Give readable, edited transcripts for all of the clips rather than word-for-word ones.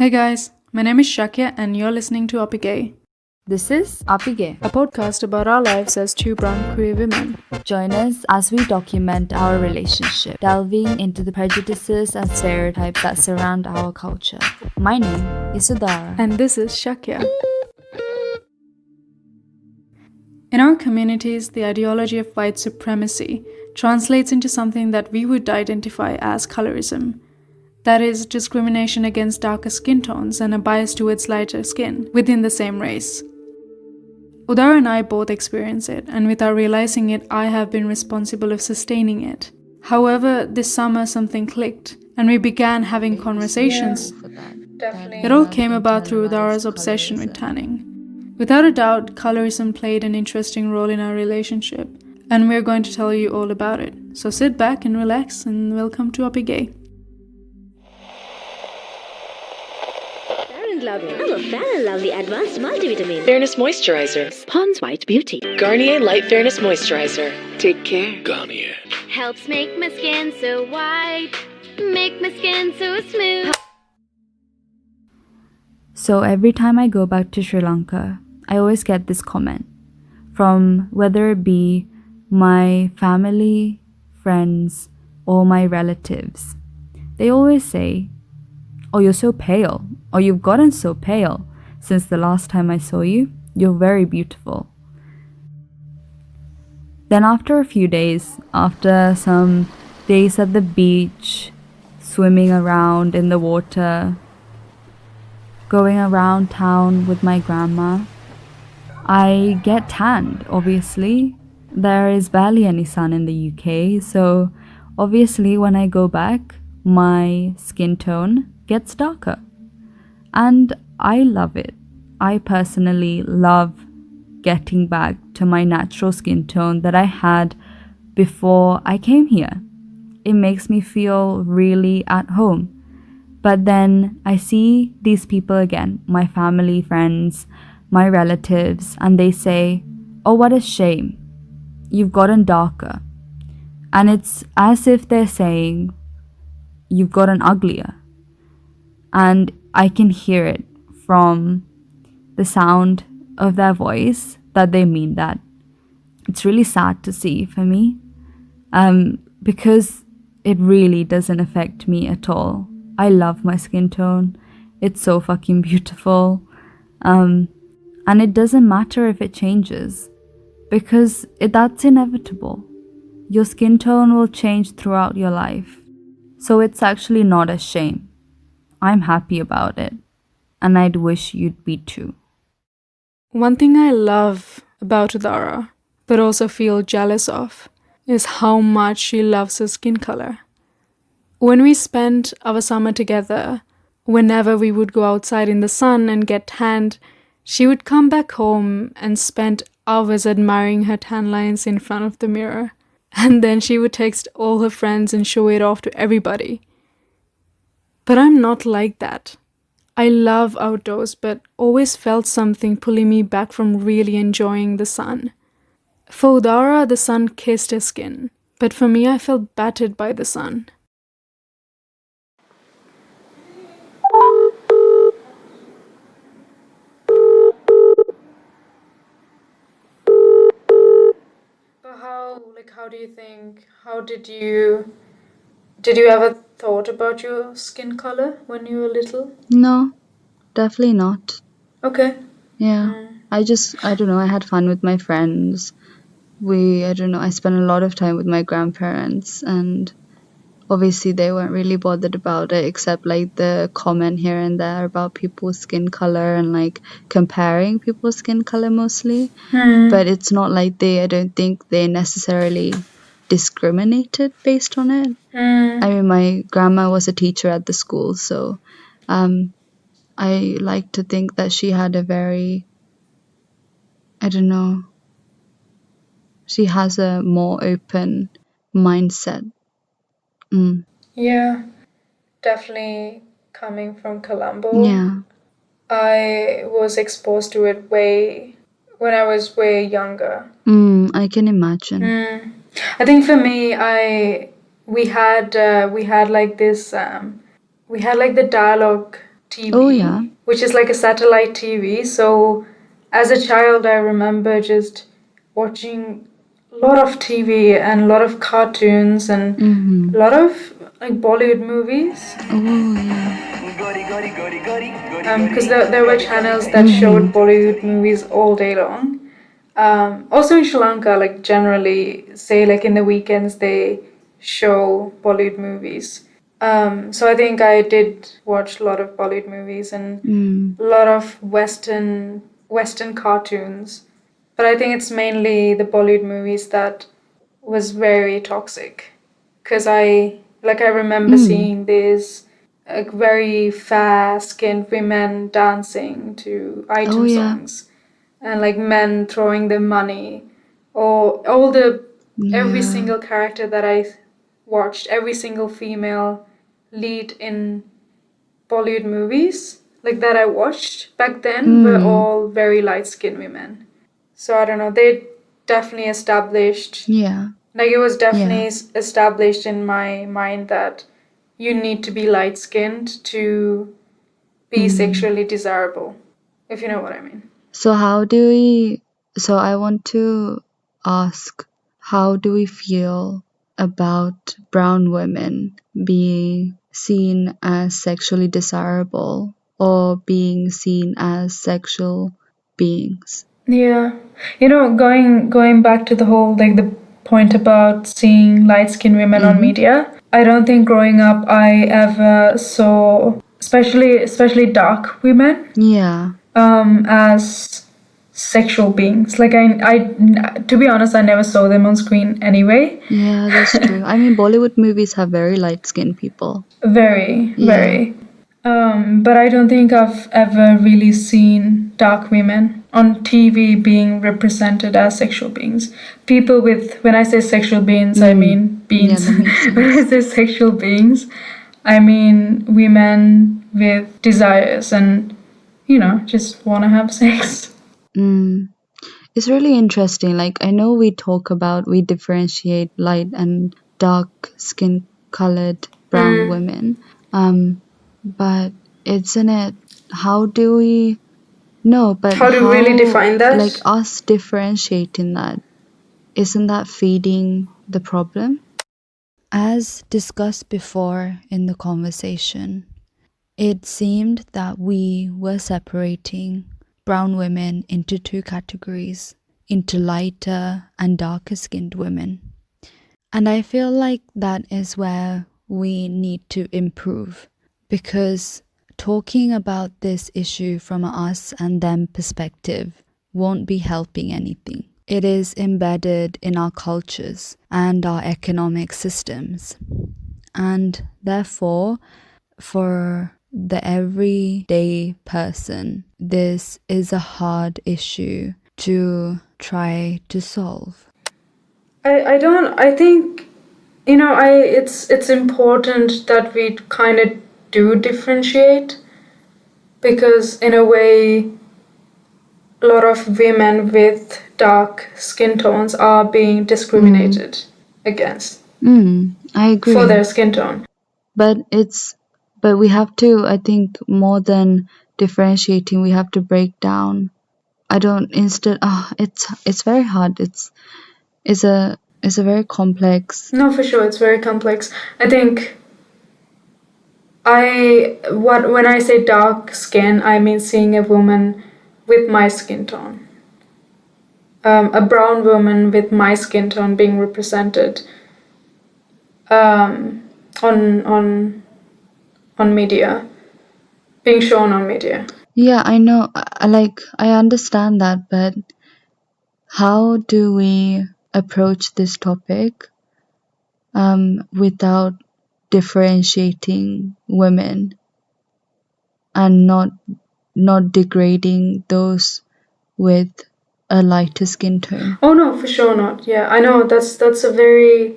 Hey guys, my name is Shakya and you're listening to Opigay, This is Apige. a podcast about our lives as two brown queer women. Join us as we document our relationship, delving into the prejudices and stereotypes that surround our culture. My name is Udara. And this is Shakya. In our communities, the ideology of white supremacy translates into something that we would identify as colorism. That is, discrimination against darker skin tones and a bias towards lighter skin within the same race. Udara and I both experience it, and without realizing it, I have been responsible of sustaining it. However, this summer something clicked, and we began having conversations. It all came about through Udara's obsession with tanning. Without a doubt, colorism played an interesting role in our relationship, and we're going to tell you all about it. So sit back and relax, and welcome to Opigay. I'm a fan and love the Advanced Multivitamin. Fairness Moisturizer. Pond's White Beauty. Garnier Light Fairness Moisturizer. Take care. Garnier. Helps make my skin so white, make my skin so smooth. So every time I go back to Sri Lanka, I always get this comment from whether it be my family, friends, or my relatives. They always say, "Oh, you're so pale," or "You've gotten so pale since the last time I saw you. You're very beautiful." Then after a few days, after some days at the beach, swimming around in the water, going around town with my grandma, I get tanned, obviously. There is barely any sun in the UK, so obviously when I go back, my skin tone gets darker. And I love it. I personally love getting back to my natural skin tone that I had before I came here. It makes me feel really at home. But then I see these people again, my family, friends, my relatives, and they say, "Oh, what a shame. You've gotten darker." And it's as if they're saying, "You've gotten uglier." And I can hear it from the sound of their voice that they mean that. It's really sad to see for me, because it really doesn't affect me at all. I love my skin tone. It's so fucking beautiful. And it doesn't matter if it changes, because that's inevitable. Your skin tone will change throughout your life. So it's actually not a shame. I'm happy about it, and I'd wish you'd be too. One thing I love about Udara, but also feel jealous of, is how much she loves her skin color. When we spent our summer together, whenever we would go outside in the sun and get tanned, she would come back home and spend hours admiring her tan lines in front of the mirror. And then she would text all her friends and show it off to everybody. But I'm not like that. I love outdoors, but always felt something pulling me back from really enjoying the sun. For Udara, the sun kissed her skin, but for me, I felt battered by the sun. But how do you think, did you ever thought about your skin color when you were little? No, definitely not. Okay. Yeah. I don't know, I had fun with my friends. I spent a lot of time with my grandparents, and obviously they weren't really bothered about it, except like the comment here and there about people's skin color and like comparing people's skin color mostly. But it's not like I don't think they necessarily discriminated based on it. I mean, my grandma was a teacher at the school, so I like to think that she had a very, she has a more open mindset. Yeah, definitely coming from Colombo. Yeah. I was exposed to it when I was way younger. I can imagine. I think for me, we had like this, we had like the dialogue TV. Oh, yeah. Which is like a satellite TV. So as a child, I remember just watching a lot of TV and a lot of cartoons and Mm-hmm. a lot of like Bollywood movies. Oh, yeah. Because there were channels that showed Bollywood movies all day long. Also in Sri Lanka, like generally, say like in the weekends, they show Bollywood movies. So I think I did watch a lot of Bollywood movies and a lot of Western cartoons. But I think it's mainly the Bollywood movies that was very toxic. Because I remember seeing these very fair-skinned women dancing to item songs and like men throwing their money or every single character that I watched, every single female lead in Bollywood movies like that I watched back then were all very light-skinned women. So I don't know, they definitely established like it was definitely established in my mind that you need to be light-skinned to be sexually desirable, if you know what I mean. So I want to ask, how do we feel about brown women being seen as sexually desirable or being seen as sexual beings? Yeah. Going back to the whole like the point about seeing light-skinned women on media, I don't think growing up I ever saw especially dark women as sexual beings. Like I to be honest, I never saw them on screen anyway. Yeah, that's true. I mean, Bollywood movies have very light-skinned people. Very. But I don't think I've ever really seen dark women on TV being represented as sexual beings. People with, when I say sexual beings, I mean beings. Yeah, that makes sense. When I say sexual beings, I mean women with desires and, just want to have sex. It's really interesting. Like, I know we differentiate light and dark skin colored brown women. But isn't it, how do we How do we really define that? Like us differentiating that, isn't that feeding the problem? As discussed before in the conversation, it seemed that we were separating brown women into two categories, into lighter and darker skinned women. And I feel like that is where we need to improve, because talking about this issue from a us and them perspective won't be helping anything. It is embedded in our cultures and our economic systems. And therefore, for the everyday person, this is a hard issue to try to solve. I think, it's important that we kind of do differentiate, because in a way, a lot of women with dark skin tones are being discriminated against I agree. for their skin tone. But we have to, I think, more than differentiating, we have to break down. It's very hard. It's a very complex. No, for sure, it's very complex. I think when I say dark skin, I mean seeing a woman with my skin tone. A brown woman with my skin tone being represented on media, being shown on media. Yeah, I know. I understand that, but how do we approach this topic without differentiating women and not degrading those with a lighter skin tone? Oh no, for sure not. Yeah, I know that's very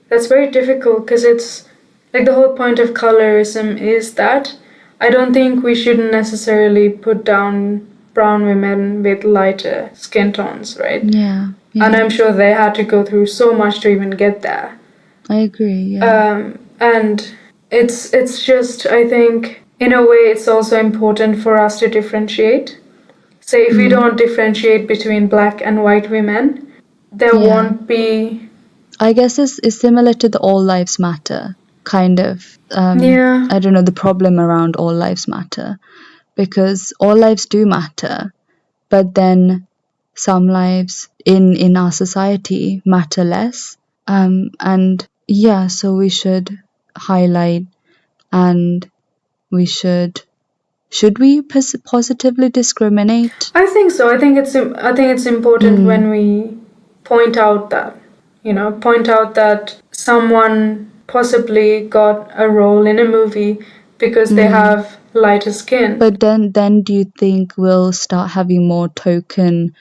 difficult, because it's like the whole point of colorism is that I don't think we shouldn't necessarily put down brown women with lighter skin tones, right? Yeah. And I'm sure they had to go through so much to even get there. I agree. Yeah. And it's just, I think in a way, it's also important for us to differentiate. So if we don't differentiate between black and white women, there won't be. I guess it's similar to the All Lives Matter kind of. Yeah. I don't know, the problem around All Lives Matter, because all lives do matter, but then some lives in our society matter less. And yeah, so we should highlight, and we should we positively discriminate? I think so. I think it's important when we point out that someone possibly got a role in a movie because they have lighter skin. But then do you think we'll start having more token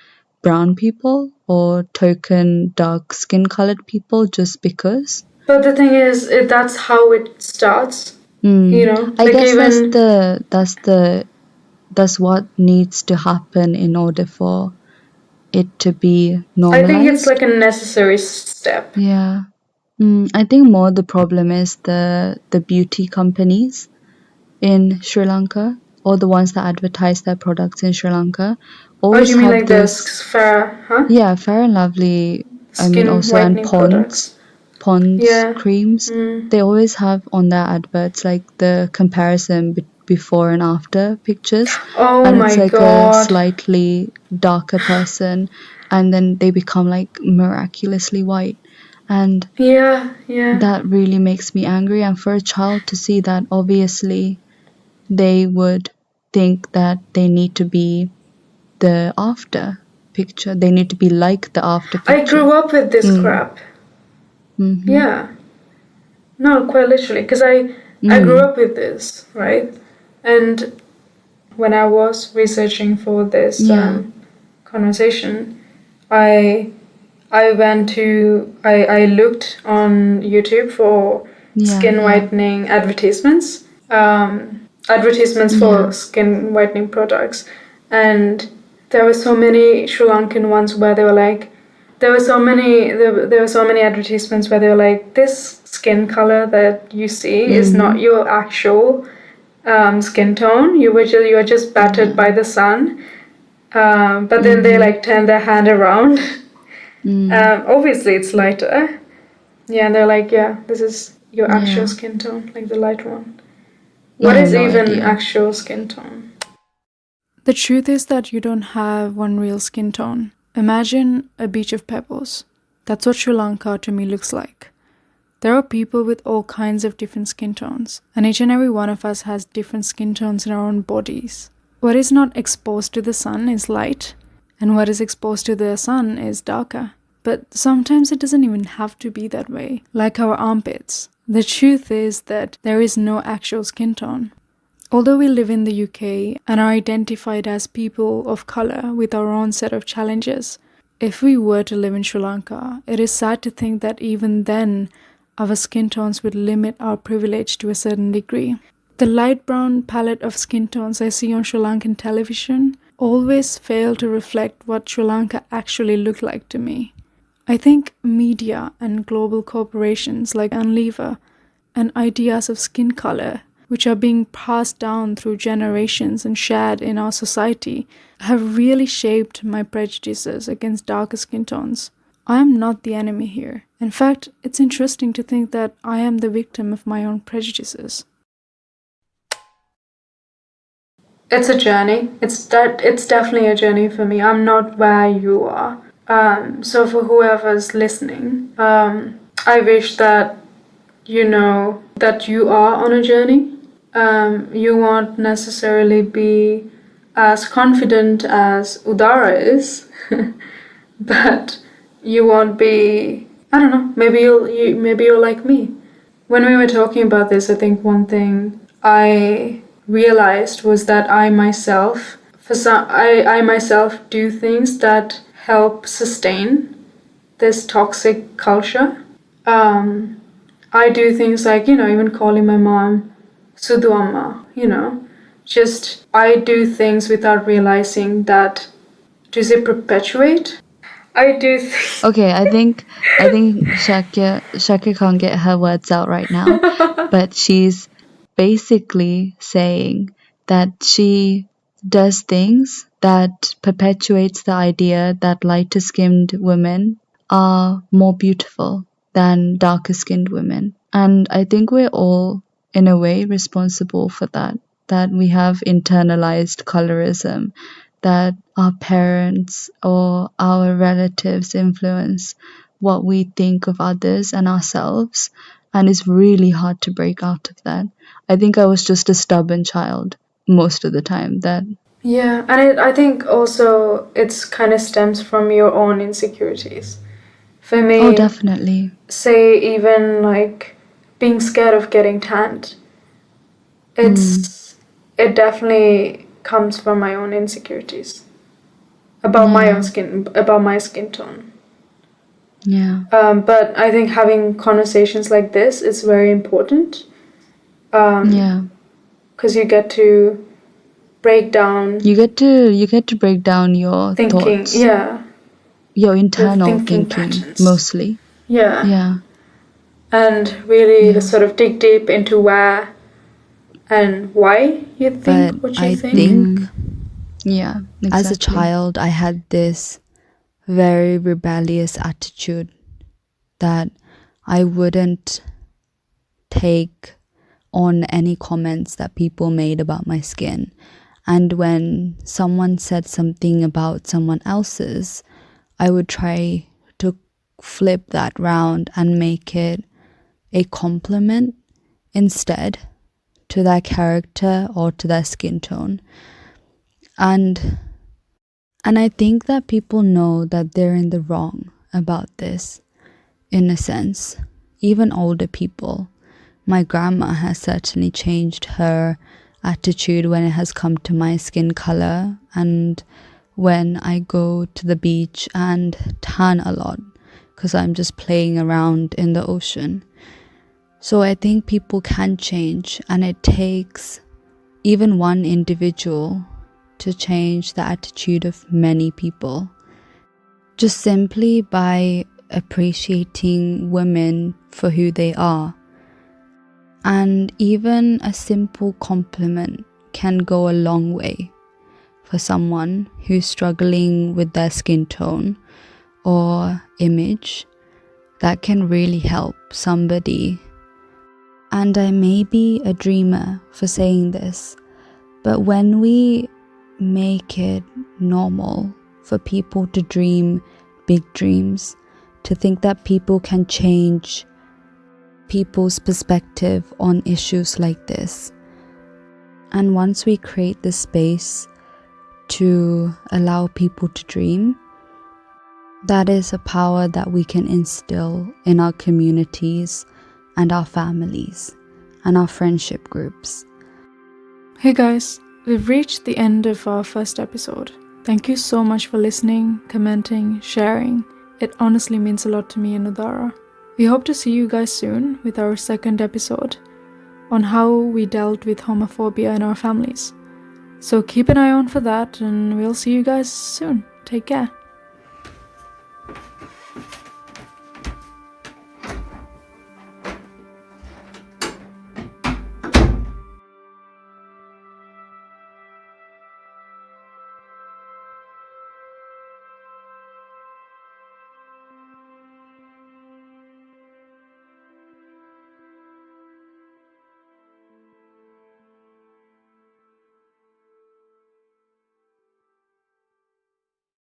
brown people or token dark skin colored people just because? But the thing is, that's how it starts. I guess that's what needs to happen in order for it to be normalized. I think it's like a necessary step. Yeah. I think more the problem is the beauty companies in Sri Lanka, or the ones that advertise their products in Sri Lanka. Always you mean like this Fair, huh? Yeah, Fair and Lovely. Skin Also, and Pond's creams. They always have on their adverts like the comparison before and after pictures. Oh and my it's like God. a slightly darker person, and then they become like miraculously white. And yeah, that really makes me angry. And for a child to see that, obviously they would think that they need to be the after picture. They need to be like the after picture. I grew up with this crap. Yeah. No, quite literally. Because I grew up with this, right? And when I was researching for this conversation, I looked on YouTube for skin whitening advertisements. Advertisements for skin whitening products, and there were so many Sri Lankan ones where they were like, there were so many advertisements where they were like, this skin color that you see is not your actual skin tone. You are just battered by the sun. But then they like turn their hand around. Obviously it's lighter. Yeah, and they're like, yeah, this is your actual skin tone, like the light one. What is even actual skin tone? The truth is that you don't have one real skin tone. Imagine a beach of pebbles. That's what Sri Lanka to me looks like. There are people with all kinds of different skin tones, and each and every one of us has different skin tones in our own bodies. What is not exposed to the sun is light, and what is exposed to the sun is darker. But sometimes it doesn't even have to be that way, like our armpits. The truth is that there is no actual skin tone. Although we live in the UK and are identified as people of colour with our own set of challenges, if we were to live in Sri Lanka, it is sad to think that even then, our skin tones would limit our privilege to a certain degree. The light brown palette of skin tones I see on Sri Lankan television always fail to reflect what Sri Lanka actually looked like to me. I think media and global corporations like Unilever and ideas of skin color, which are being passed down through generations and shared in our society, have really shaped my prejudices against darker skin tones. I am not the enemy here. In fact, it's interesting to think that I am the victim of my own prejudices. It's a journey. It's definitely a journey for me. I'm not where you are. So for whoever's listening, I wish that you know that you are on a journey. You won't necessarily be as confident as Udara is, but you won't be. I don't know. Maybe you're like me. When we were talking about this, I think one thing I realized was that I myself do things that help sustain this toxic culture. I do things like, even calling my mom Sudu Amma, just I do things without realizing that, does it perpetuate? I do Okay, I think Shakya can't get her words out right now, but she's basically saying that she does things that perpetuates the idea that lighter skinned women are more beautiful than darker skinned women. And I think we're all, in a way, responsible for that we have internalized colorism, that our parents or our relatives influence what we think of others and ourselves. And it's really hard to break out of that. I think I was just a stubborn child most of the time. Yeah, and I think also it's kind of stems from your own insecurities. For me, Oh, definitely. say even like being scared of getting tanned, it definitely comes from my own insecurities about my own skin, about my skin tone. Yeah. But I think having conversations like this is very important. Because you get to break down. You get to break down your thinking, thoughts. Yeah. Your internal thinking patterns. mostly. Yeah. Yeah. And really sort of dig deep into where and why you think what you think. Yeah, exactly. As a child, I had this very rebellious attitude that I wouldn't take on any comments that people made about my skin. And when someone said something about someone else's, I would try to flip that round and make it a compliment instead to their character or to their skin tone. And I think that people know that they're in the wrong about this, in a sense. Even older people. My grandma has certainly changed her attitude when it has come to my skin color and when I go to the beach and tan a lot because I'm just playing around in the ocean. So I think people can change, and it takes even one individual to change the attitude of many people. Just simply by appreciating women for who they are. And even a simple compliment can go a long way for someone who's struggling with their skin tone or image. That can really help somebody. And I may be a dreamer for saying this, but when we make it normal for people to dream big dreams, to think that people can change people's perspective on issues like this. And once we create this space to allow people to dream, that is a power that we can instill in our communities and our families and our friendship groups. Hey guys, we've reached the end of our first episode. Thank you so much for listening, commenting, sharing. It honestly means a lot to me and Udara. We hope to see you guys soon with our second episode on how we dealt with homophobia in our families. So keep an eye on for that, and we'll see you guys soon. Take care.